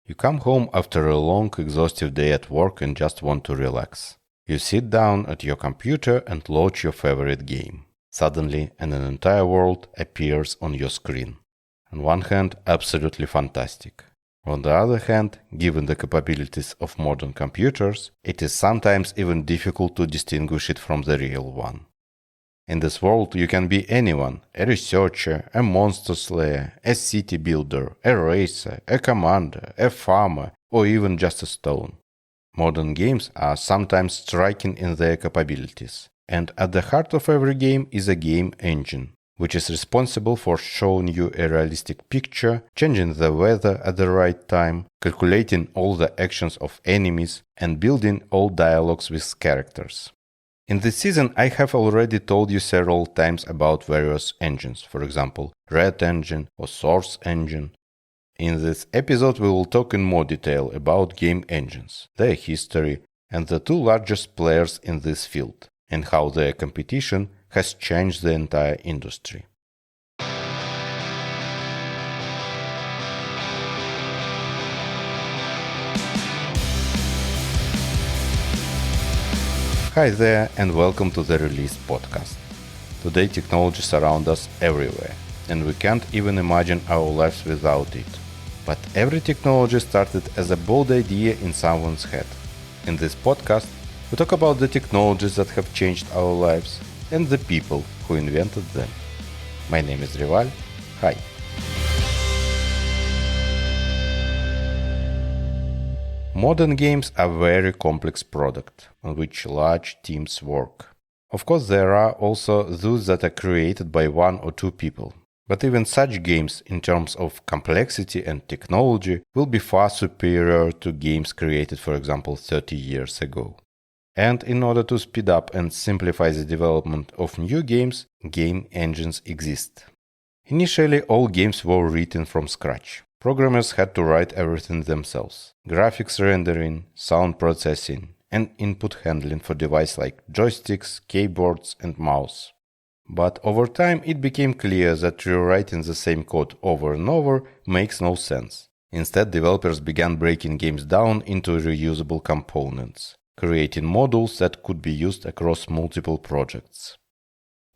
You come home after a long, exhaustive day at work and just want to relax. You sit down at your computer and launch your favorite game. Suddenly, an entire world appears on your screen. On one hand, absolutely fantastic. On the other hand, given the capabilities of modern computers, it is sometimes even difficult to distinguish it from the real one. In this world, you can be anyone: a researcher, a monster slayer, a city builder, a racer, a commander, a farmer, or even just a stone. Modern games are sometimes striking in their capabilities, and at the heart of every game is a game engine, which is responsible for showing you a realistic picture, changing the weather at the right time, calculating all the actions of enemies, and building all dialogues with characters. In this season, I have already told you several times about various engines, for example, Red Engine or Source Engine. In this episode, we will talk in more detail about game engines, their history, and the two largest players in this field, and how their competition has changed the entire industry. Hi there, and welcome to the Release podcast. Today technology surrounds us everywhere, and we can't even imagine our lives without it. But every technology started as a bold idea in someone's head. In this podcast, we talk about the technologies that have changed our lives and the people who invented them. My name is Rival. Hi. Modern games are a very complex product on which large teams work. Of course, there are also those that are created by one or two people. But even such games, in terms of complexity and technology, will be far superior to games created, for example, 30 years ago. And in order to speed up and simplify the development of new games, game engines exist. Initially, all games were written from scratch. Programmers had to write everything themselves: graphics rendering, sound processing, and input handling for devices like joysticks, keyboards, and mouse. But over time, it became clear that rewriting the same code over and over makes no sense. Instead, developers began breaking games down into reusable components, creating modules that could be used across multiple projects.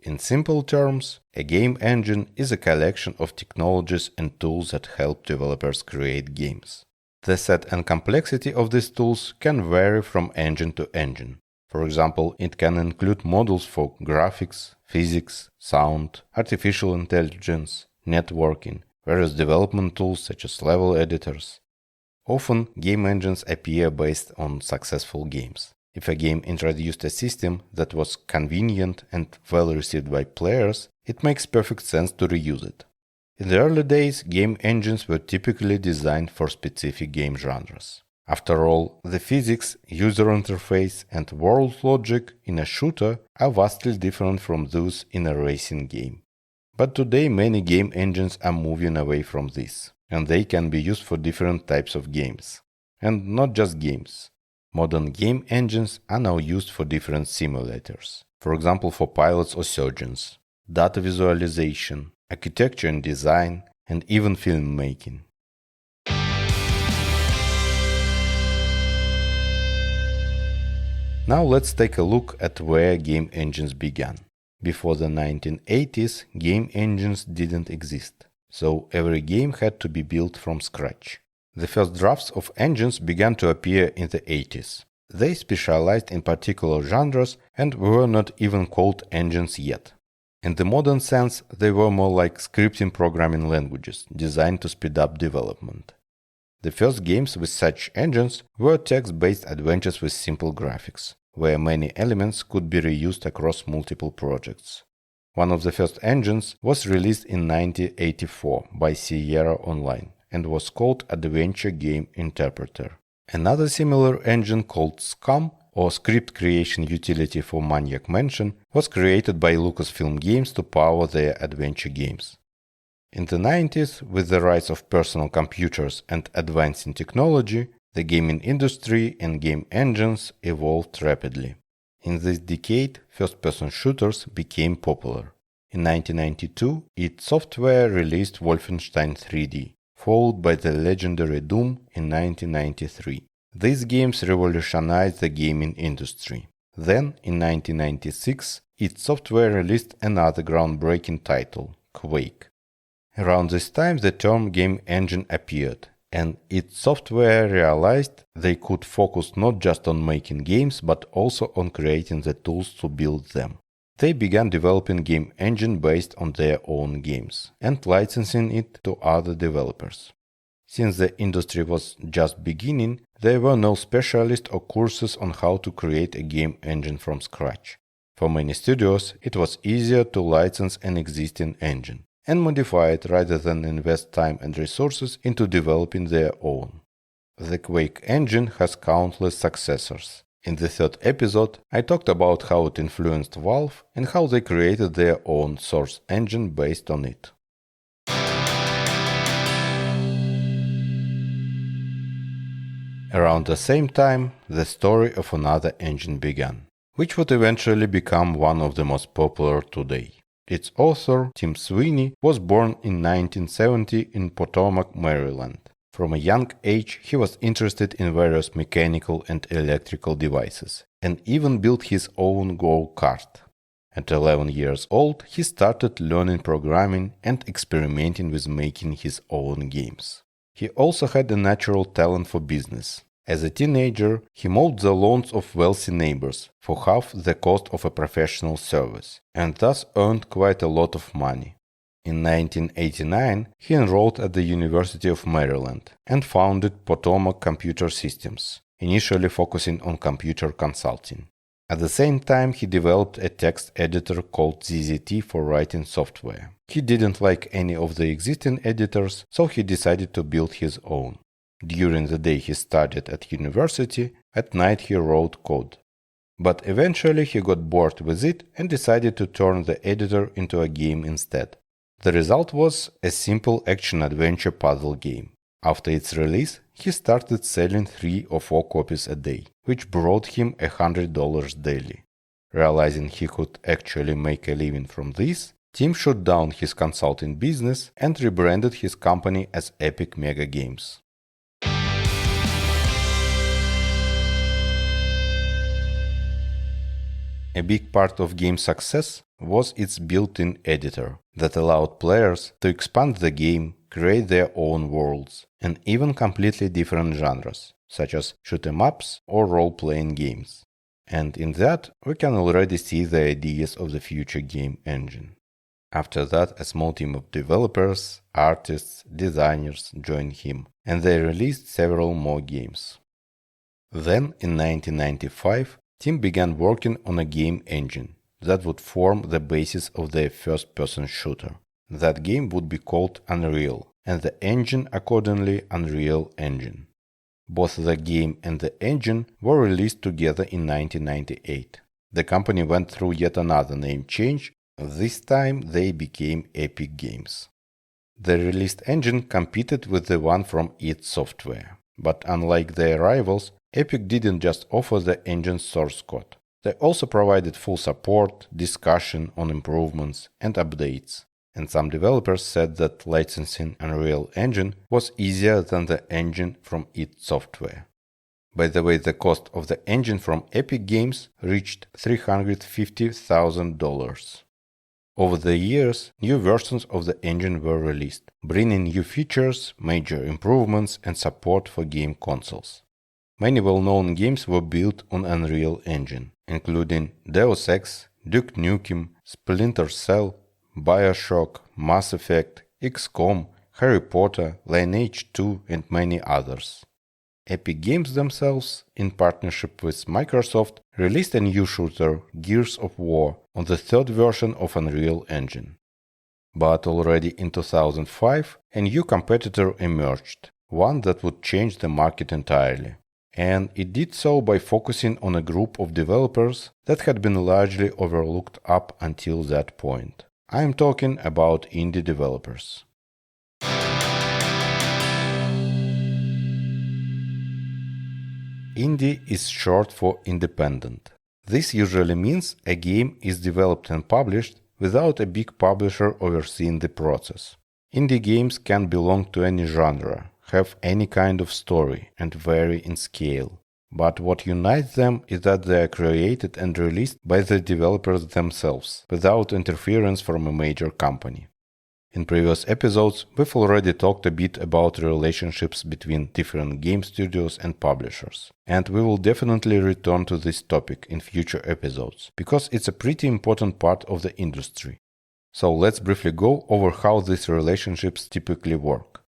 In simple terms, a game engine is a collection of technologies and tools that help developers create games. The set and complexity of these tools can vary from engine to engine. For example, it can include modules for graphics, physics, sound, artificial intelligence, networking, various development tools such as level editors. Often, game engines appear based on successful games. If a game introduced a system that was convenient and well received by players, it makes perfect sense to reuse it. In the early days, game engines were typically designed for specific game genres. After all, the physics, user interface, and world logic in a shooter are vastly different from those in a racing game. But today many game engines are moving away from this, and they can be used for different types of games. And not just games. Modern game engines are now used for different simulators. For example, for pilots or surgeons, data visualization, architecture and design, and even filmmaking. Now let's take a look at where game engines began. Before the 1980s, game engines didn't exist, so every game had to be built from scratch. The first drafts of engines began to appear in the 80s. They specialized in particular genres and were not even called engines yet. In the modern sense, they were more like scripting programming languages designed to speed up development. The first games with such engines were text-based adventures with simple graphics, where many elements could be reused across multiple projects. One of the first engines was released in 1984 by Sierra Online and was called Adventure Game Interpreter. Another similar engine called SCUM, or Script Creation Utility for Maniac Mansion, was created by Lucasfilm Games to power their adventure games. In the 90s, with the rise of personal computers and advancing technology, the gaming industry and game engines evolved rapidly. In this decade, first-person shooters became popular. In 1992, id Software released Wolfenstein 3D, followed by the legendary Doom in 1993. These games revolutionized the gaming industry. Then, in 1996, id Software released another groundbreaking title, Quake. Around this time, the term game engine appeared, and id Software realized they could focus not just on making games, but also on creating the tools to build them. They began developing game engine based on their own games, and licensing it to other developers. Since the industry was just beginning, there were no specialists or courses on how to create a game engine from scratch. For many studios, it was easier to license an existing engine and modify it rather than invest time and resources into developing their own. The Quake engine has countless successors. In the third episode, I talked about how it influenced Valve and how they created their own source engine based on it. Around the same time, the story of another engine began, which would eventually become one of the most popular today. Its author, Tim Sweeney, was born in 1970 in Potomac, Maryland. From a young age, he was interested in various mechanical and electrical devices, and even built his own go-kart. At 11 years old, he started learning programming and experimenting with making his own games. He also had a natural talent for business. As a teenager, he mowed the lawns of wealthy neighbors for half the cost of a professional service, and thus earned quite a lot of money. In 1989, he enrolled at the University of Maryland and founded Potomac Computer Systems, initially focusing on computer consulting. At the same time, he developed a text editor called ZZT for writing software. He didn't like any of the existing editors, so he decided to build his own. During the day he studied at university, at night he wrote code. But eventually he got bored with it and decided to turn the editor into a game instead. The result was a simple action-adventure puzzle game. After its release, he started selling 3 or 4 copies a day, which brought him $100 daily. Realizing he could actually make a living from this, Tim shut down his consulting business and rebranded his company as Epic Mega Games. A big part of game success was its built-in editor that allowed players to expand the game, create their own worlds, and even completely different genres, such as shoot-'em-ups or role-playing games. And in that, we can already see the ideas of the future game engine. After that, a small team of developers, artists, designers joined him, and they released several more games. Then, in 1995, Tim began working on a game engine that would form the basis of their first-person shooter. That game would be called Unreal, and the engine accordingly Unreal Engine. Both the game and the engine were released together in 1998. The company went through yet another name change. This time they became Epic Games. The released engine competed with the one from id Software, but unlike their rivals, Epic didn't just offer the engine's source code. They also provided full support, discussion on improvements, and updates. And some developers said that licensing Unreal Engine was easier than the engine from id Software. By the way, the cost of the engine from Epic Games reached $350,000. Over the years, new versions of the engine were released, bringing new features, major improvements, and support for game consoles. Many well-known games were built on Unreal Engine, including Deus Ex, Duke Nukem, Splinter Cell, BioShock, Mass Effect, XCOM, Harry Potter, Lineage 2, and many others. Epic Games themselves, in partnership with Microsoft, released a new shooter, Gears of War, on the third version of Unreal Engine. But already in 2005, a new competitor emerged, one that would change the market entirely. And it did so by focusing on a group of developers that had been largely overlooked up until that point. I am talking about indie developers. Indie is short for independent. This usually means a game is developed and published without a big publisher overseeing the process. Indie games can belong to any genre, have any kind of story, and vary in scale. But what unites them is that they are created and released by the developers themselves, without interference from a major company. In previous episodes, we've already talked a bit about relationships between different game studios and publishers, and we will definitely return to this topic in future episodes, because it's a pretty important part of the industry. So let's briefly go over how these relationships typically work.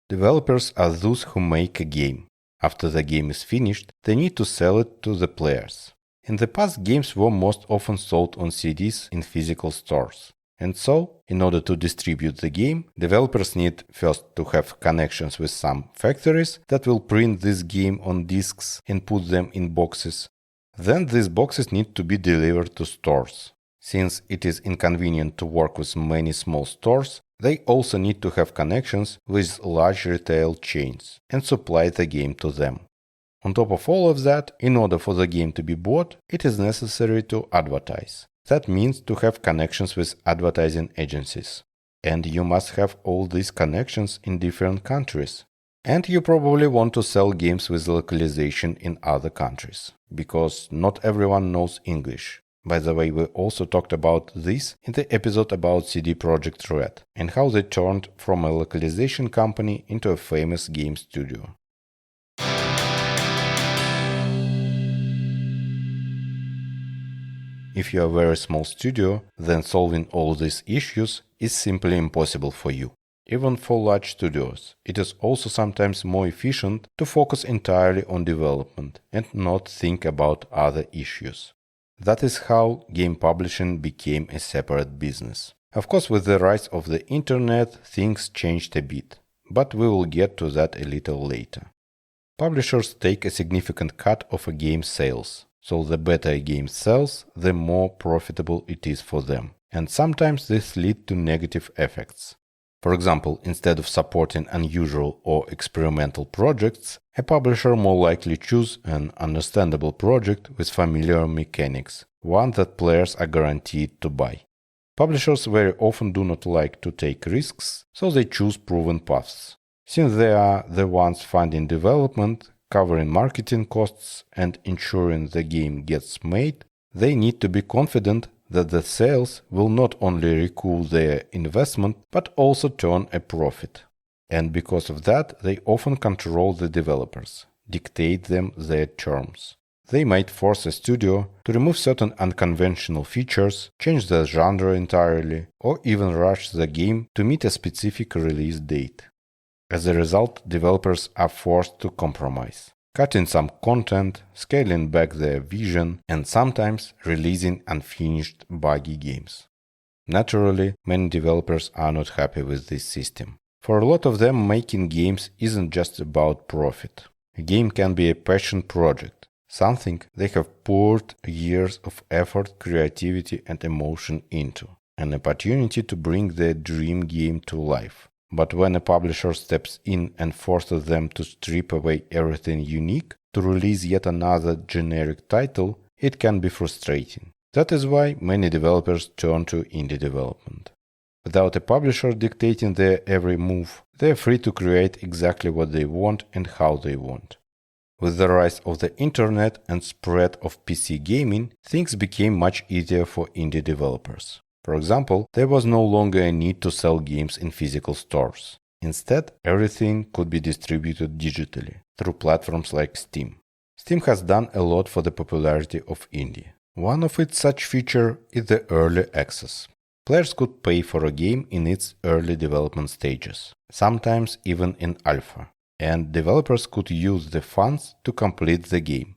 Developers are those who make a game. After the game is finished, they need to sell it to the players. In the past, games were most often sold on CDs in physical stores. And so, in order to distribute the game, developers need first to have connections with some factories that will print this game on discs and put them in boxes. Then these boxes need to be delivered to stores. Since it is inconvenient to work with many small stores, they also need to have connections with large retail chains and supply the game to them. On top of all of that, in order for the game to be bought, it is necessary to advertise. That means to have connections with advertising agencies. And you must have all these connections in different countries. And you probably want to sell games with localization in other countries, because not everyone knows English. By the way, we also talked about this in the episode about CD Projekt Red and how they turned from a localization company into a famous game studio. If you are a very small studio, then solving all these issues is simply impossible for you. Even for large studios, it is also sometimes more efficient to focus entirely on development and not think about other issues. That is how game publishing became a separate business. Of course, with the rise of the internet, things changed a bit, but we will get to that a little later. Publishers take a significant cut of a game's sales. So the better a game sells, the more profitable it is for them. And sometimes this leads to negative effects. For example, instead of supporting unusual or experimental projects, a publisher more likely chooses an understandable project with familiar mechanics, one that players are guaranteed to buy. Publishers very often do not like to take risks, so they choose proven paths. Since they are the ones funding development, covering marketing costs, and ensuring the game gets made, they need to be confident that the sales will not only recoup their investment, but also turn a profit. And because of that, they often control the developers, dictate them their terms. They might force a studio to remove certain unconventional features, change the genre entirely, or even rush the game to meet a specific release date. As a result, developers are forced to compromise, cutting some content, scaling back their vision, and sometimes releasing unfinished, buggy games. Naturally, many developers are not happy with this system. For a lot of them, making games isn't just about profit. A game can be a passion project, something they have poured years of effort, creativity, and emotion into, an opportunity to bring their dream game to life. But when a publisher steps in and forces them to strip away everything unique to release yet another generic title, it can be frustrating. That is why many developers turn to indie development. Without a publisher dictating their every move, they are free to create exactly what they want and how they want. With the rise of the internet and spread of PC gaming, things became much easier for indie developers. For example, there was no longer a need to sell games in physical stores. Instead, everything could be distributed digitally, through platforms like Steam. Steam has done a lot for the popularity of indie. One of its such features is the early access. Players could pay for a game in its early development stages, sometimes even in alpha, and developers could use the funds to complete the game.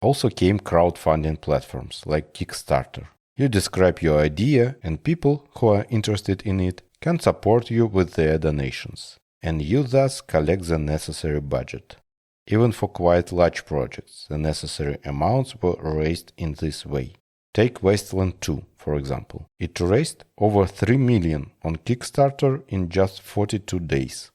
Also came crowdfunding platforms like Kickstarter. You describe your idea and people who are interested in it can support you with their donations, and you thus collect the necessary budget. Even for quite large projects, the necessary amounts were raised in this way. Take Wasteland 2, for example. It raised over 3 million on Kickstarter in just 42 days.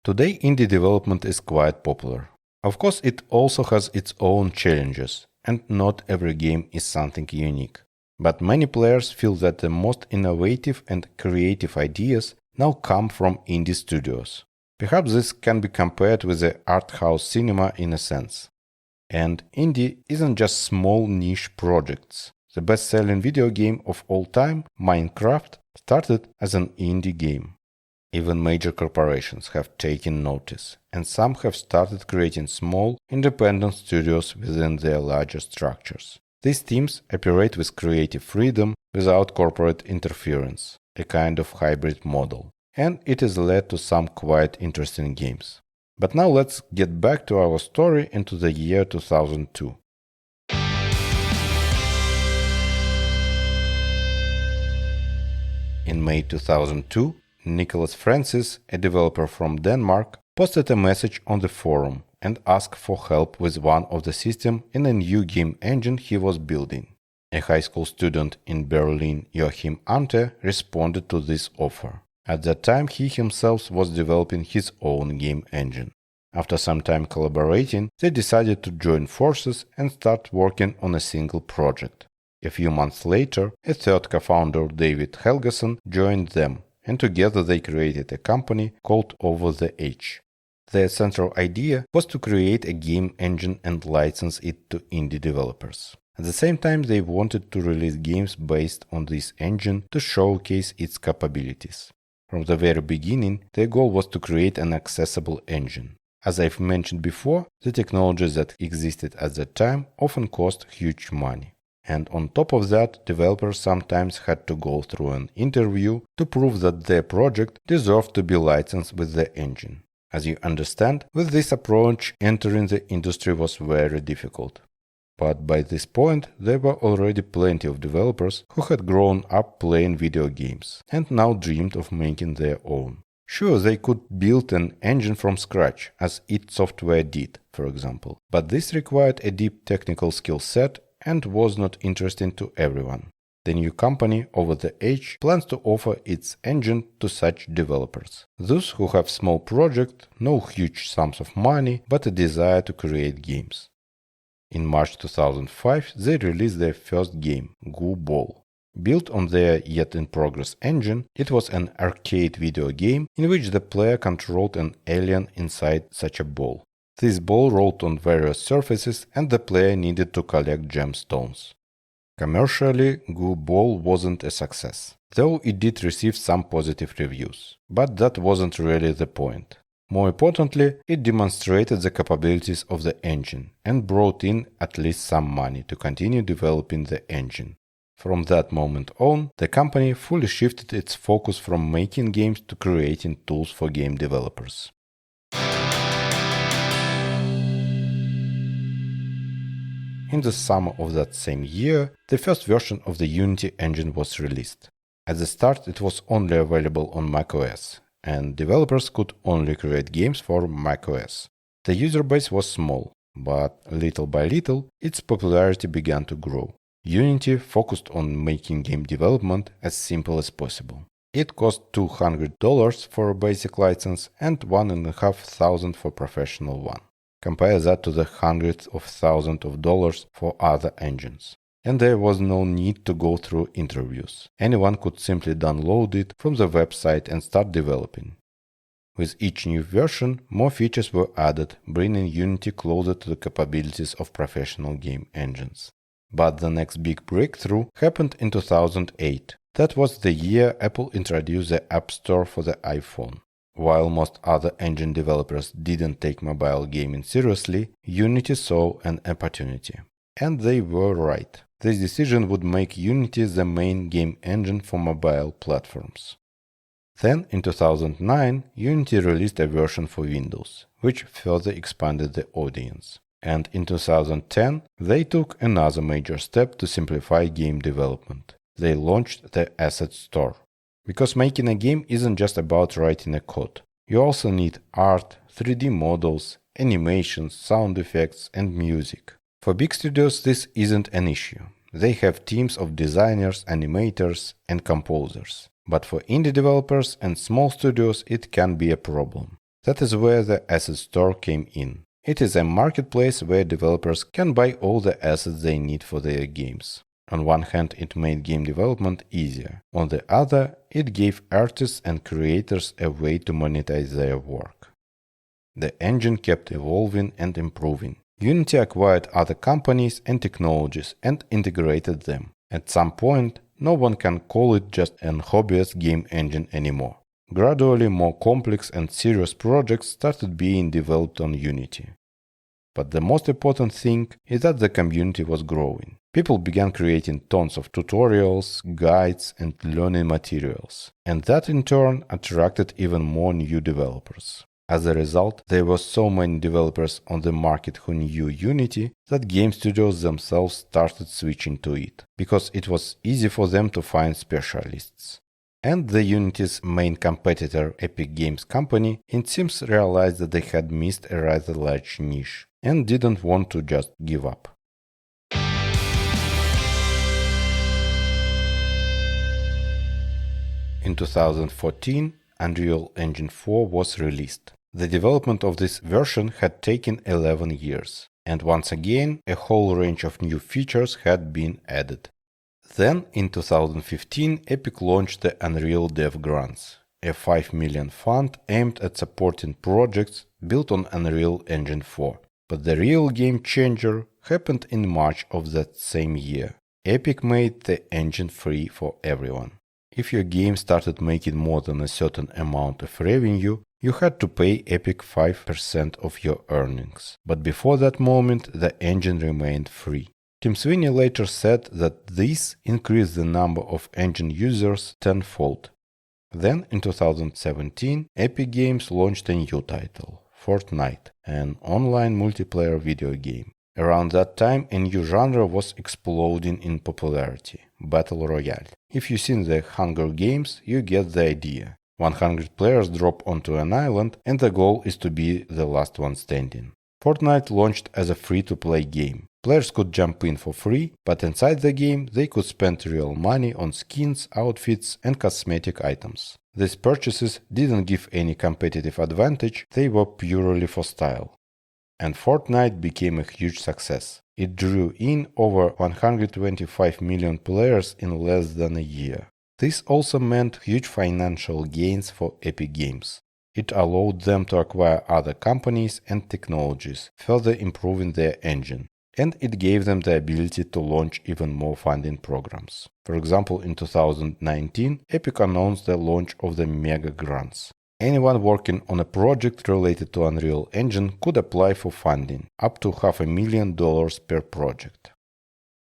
Today, indie development is quite popular. Of course, it also has its own challenges, and not every game is something unique. But many players feel that the most innovative and creative ideas now come from indie studios. Perhaps this can be compared with the art house cinema in a sense. And indie isn't just small niche projects. The best-selling video game of all time, Minecraft, started as an indie game. Even major corporations have taken notice, and some have started creating small, independent studios within their larger structures. These teams operate with creative freedom without corporate interference, a kind of hybrid model, and it has led to some quite interesting games. But now let's get back to our story into the year 2002. In May 2002, Nicholas Francis, a developer from Denmark, posted a message on the forum and asked for help with one of the systems in a new game engine he was building. A high school student in Berlin, Joachim Ante, responded to this offer. At that time, he himself was developing his own game engine. After some time collaborating, they decided to join forces and start working on a single project. A few months later, a third co-founder, David Helgason, joined them, and together they created a company called Over the Edge. Their central idea was to create a game engine and license it to indie developers. At the same time, they wanted to release games based on this engine to showcase its capabilities. From the very beginning, their goal was to create an accessible engine. As I've mentioned before, the technologies that existed at that time often cost huge money. And on top of that, developers sometimes had to go through an interview to prove that their project deserved to be licensed with the engine. As you understand, with this approach, entering the industry was very difficult. But by this point, there were already plenty of developers who had grown up playing video games and now dreamed of making their own. Sure, they could build an engine from scratch, as id Software did, for example, but this required a deep technical skill set and was not interesting to everyone. The new company, Over the Edge, plans to offer its engine to such developers. Those who have small projects, no huge sums of money, but a desire to create games. In March 2005, they released their first game, Goo Ball. Built on their yet-in-progress engine, it was an arcade video game in which the player controlled an alien inside such a ball. This ball rolled on various surfaces and the player needed to collect gemstones. Commercially, Goo Ball wasn't a success, though it did receive some positive reviews. But that wasn't really the point. More importantly, it demonstrated the capabilities of the engine and brought in at least some money to continue developing the engine. From that moment on, the company fully shifted its focus from making games to creating tools for game developers. In the summer of that same year, the first version of the Unity engine was released. At the start, it was only available on macOS, and developers could only create games for macOS. The user base was small, but little by little, its popularity began to grow. Unity focused on making game development as simple as possible. It cost $200 for a basic license and $1,500 for professional one. Compare that to the hundreds of thousands of dollars for other engines. And there was no need to go through interviews. Anyone could simply download it from the website and start developing. With each new version, more features were added, bringing Unity closer to the capabilities of professional game engines. But the next big breakthrough happened in 2008. That was the year Apple introduced the App Store for the iPhone. While most other engine developers didn't take mobile gaming seriously, Unity saw an opportunity. And they were right. This decision would make Unity the main game engine for mobile platforms. Then, in 2009, Unity released a version for Windows, which further expanded the audience. And in 2010, they took another major step to simplify game development. They launched the Asset Store. Because making a game isn't just about writing a code. You also need art, 3D models, animations, sound effects, and music. For big studios, this isn't an issue. They have teams of designers, animators, and composers. But for indie developers and small studios, it can be a problem. That is where the Asset Store came in. It is a marketplace where developers can buy all the assets they need for their games. On one hand, it made game development easier. On the other, it gave artists and creators a way to monetize their work. The engine kept evolving and improving. Unity acquired other companies and technologies and integrated them. At some point, no one can call it just an hobbyist game engine anymore. Gradually, more complex and serious projects started being developed on Unity. But the most important thing is that the community was growing. People began creating tons of tutorials, guides, and learning materials, and that in turn attracted even more new developers. As a result, there were so many developers on the market who knew Unity that game studios themselves started switching to it, because it was easy for them to find specialists. And the Unity's main competitor, Epic Games Company, it seems realized that they had missed a rather large niche and didn't want to just give up. In 2014, Unreal Engine 4 was released. The development of this version had taken 11 years, and once again, a whole range of new features had been added. Then, in 2015, Epic launched the Unreal Dev Grants, a $5 million fund aimed at supporting projects built on Unreal Engine 4. But the real game changer happened in March of that same year. Epic made the engine free for everyone. If your game started making more than a certain amount of revenue, you had to pay Epic 5% of your earnings. But before that moment, the engine remained free. Tim Sweeney later said that this increased the number of engine users tenfold. Then, in 2017, Epic Games launched a new title, Fortnite, an online multiplayer video game. Around that time, a new genre was exploding in popularity – Battle Royale. If you've seen the Hunger Games, you get the idea. 100 players drop onto an island, and the goal is to be the last one standing. Fortnite launched as a free-to-play game. Players could jump in for free, but inside the game they could spend real money on skins, outfits, and cosmetic items. These purchases didn't give any competitive advantage, they were purely for style. And Fortnite became a huge success. It drew in over 125 million players in less than a year. This also meant huge financial gains for Epic Games. It allowed them to acquire other companies and technologies, further improving their engine. And it gave them the ability to launch even more funding programs. For example, in 2019, Epic announced the launch of the Mega Grants. Anyone working on a project related to Unreal Engine could apply for funding, up to $500,000 per project.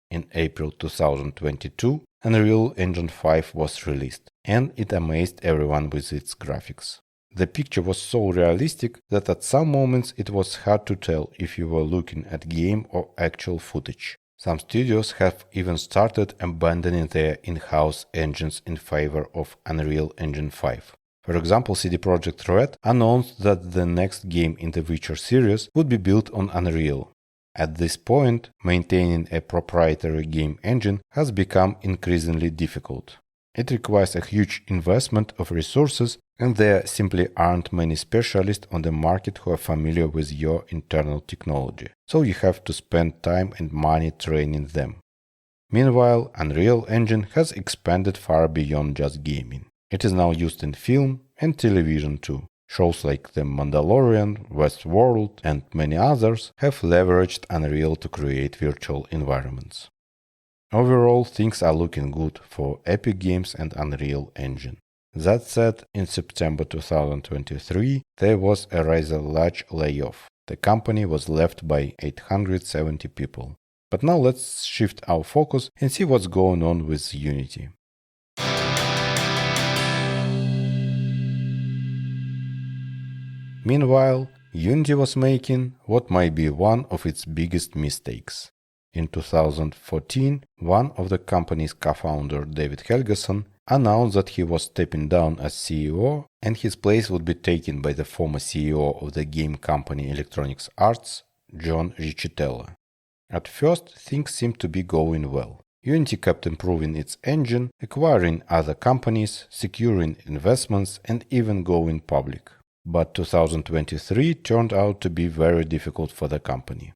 In April 2022, Unreal Engine 5 was released, and it amazed everyone with its graphics. The picture was so realistic that at some moments it was hard to tell if you were looking at game or actual footage. Some studios have even started abandoning their in-house engines in favor of Unreal Engine 5. For example, CD Projekt Red announced that the next game in the Witcher series would be built on Unreal. At this point, maintaining a proprietary game engine has become increasingly difficult. It requires a huge investment of resources, and there simply aren't many specialists on the market who are familiar with your internal technology, so you have to spend time and money training them. Meanwhile, Unreal Engine has expanded far beyond just gaming. It is now used in film and television too. Shows like The Mandalorian, Westworld, and many others have leveraged Unreal to create virtual environments. Overall, things are looking good for Epic Games and Unreal Engine. That said, in September 2023, there was a rather large layoff. The company was left by 870 people. But now let's shift our focus and see what's going on with Unity. Meanwhile, Unity was making what might be one of its biggest mistakes. In 2014, one of the company's co-founder, David Helgason, announced that he was stepping down as CEO and his place would be taken by the former CEO of the game company Electronic Arts, John Riccitiello. At first, things seemed to be going well. Unity kept improving its engine, acquiring other companies, securing investments, and even going public. But 2023 turned out to be very difficult for the company.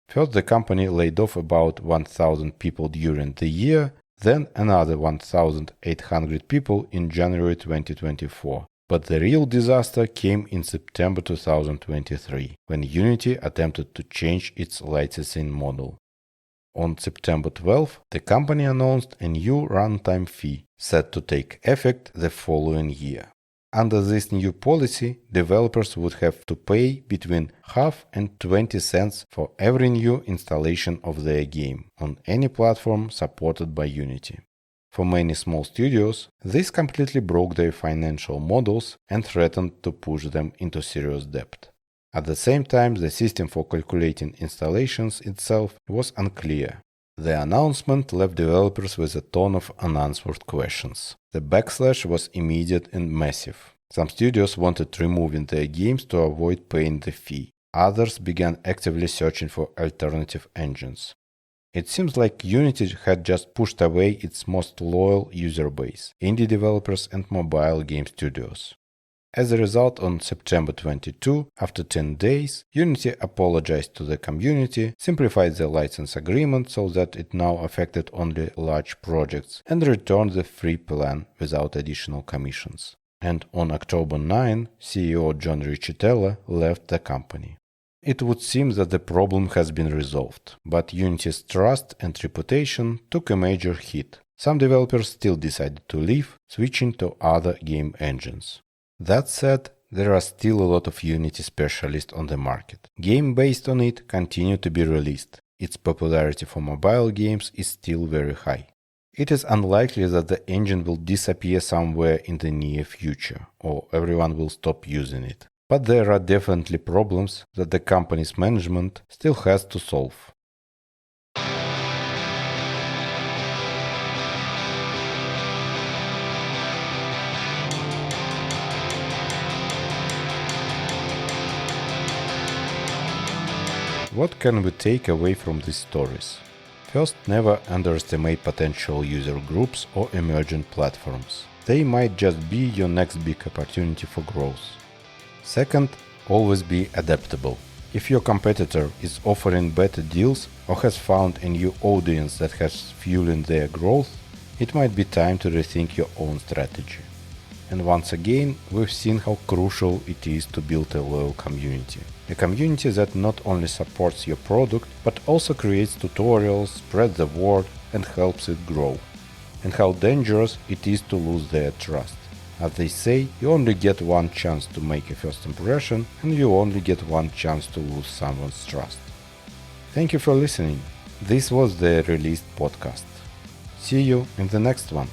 First, the company laid off about 1,000 people during the year, then another 1,800 people in January 2024. But the real disaster came in September 2023, when Unity attempted to change its licensing model. On September 12, the company announced a new runtime fee set to take effect the following year. Under this new policy, developers would have to pay between half and 20 cents for every new installation of their game on any platform supported by Unity. For many small studios, this completely broke their financial models and threatened to push them into serious debt. At the same time, the system for calculating installations itself was unclear. The announcement left developers with a ton of unanswered questions. The backlash was immediate and massive. Some studios wanted removing their games to avoid paying the fee. Others began actively searching for alternative engines. It seems like Unity had just pushed away its most loyal user base, indie developers and mobile game studios. As a result, on September 22, after 10 days, Unity apologized to the community, simplified the license agreement so that it now affected only large projects, and returned the free plan without additional commissions. And on October 9, CEO John Riccitiello left the company. It would seem that the problem has been resolved, but Unity's trust and reputation took a major hit. Some developers still decided to leave, switching to other game engines. That said, there are still a lot of Unity specialists on the market. Games based on it continue to be released. Its popularity for mobile games is still very high. It is unlikely that the engine will disappear somewhere in the near future, or everyone will stop using it. But there are definitely problems that the company's management still has to solve. What can we take away from these stories? First, never underestimate potential user groups or emerging platforms. They might just be your next big opportunity for growth. Second, always be adaptable. If your competitor is offering better deals or has found a new audience that has fueling their growth, it might be time to rethink your own strategy. And once again, we've seen how crucial it is to build a loyal community. A community that not only supports your product, but also creates tutorials, spreads the word, and helps it grow. And how dangerous it is to lose their trust. As they say, you only get one chance to make a first impression, and you only get one chance to lose someone's trust. Thank you for listening. This was the Released podcast. See you in the next one.